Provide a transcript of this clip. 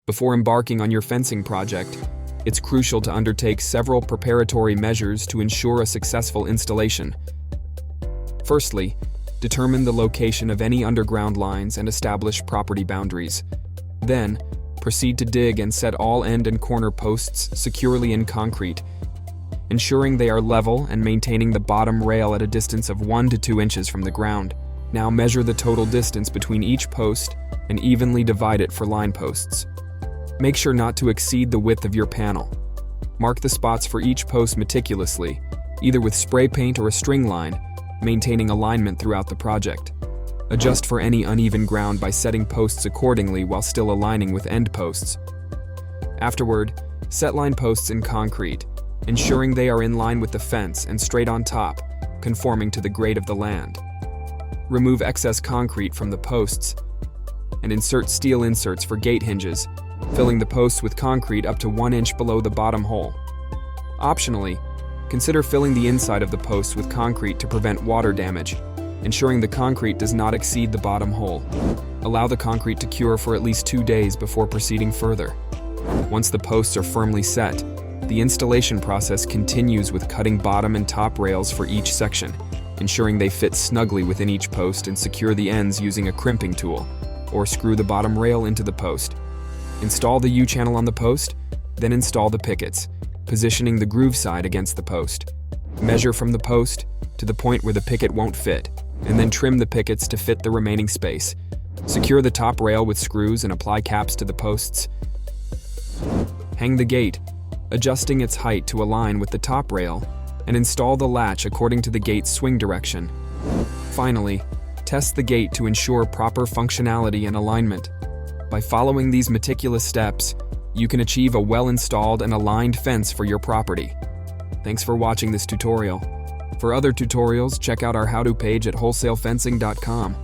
Before embarking on your fencing project, it's crucial to undertake several preparatory measures to ensure a successful installation. Firstly, determine the location of any underground lines and establish property boundaries. Then, proceed to dig and set all end and corner posts securely in concrete, ensuring they are level and maintaining the bottom rail at a distance of 1 to 2 inches from the ground. Now measure the total distance between each post and evenly divide it for line posts. Make sure not to exceed the width of your panel. Mark the spots for each post meticulously, either with spray paint or a string line, maintaining alignment throughout the project. Adjust for any uneven ground by setting posts accordingly while still aligning with end posts. Afterward, set line posts in concrete, ensuring they are in line with the fence and straight on top, conforming to the grade of the land. Remove excess concrete from the posts and insert steel inserts for gate hinges, filling the posts with concrete up to 1 inch below the bottom hole. Optionally, consider filling the inside of the posts with concrete to prevent water damage, ensuring the concrete does not exceed the bottom hole. Allow the concrete to cure for at least 2 days before proceeding further. Once the posts are firmly set, the installation process continues with cutting bottom and top rails for each section, ensuring they fit snugly within each post, and secure the ends using a crimping tool, or screw the bottom rail into the post. Install the U-channel on the post, then install the pickets, positioning the groove side against the post. Measure from the post to the point where the picket won't fit, and then trim the pickets to fit the remaining space. Secure the top rail with screws and apply caps to the posts. Hang the gate, adjusting its height to align with the top rail, and install the latch according to the gate's swing direction. Finally, test the gate to ensure proper functionality and alignment. By following these meticulous steps, you can achieve a well-installed and aligned fence for your property. Thanks for watching this tutorial. For other tutorials, check out our how-to page at wholesalefencing.com.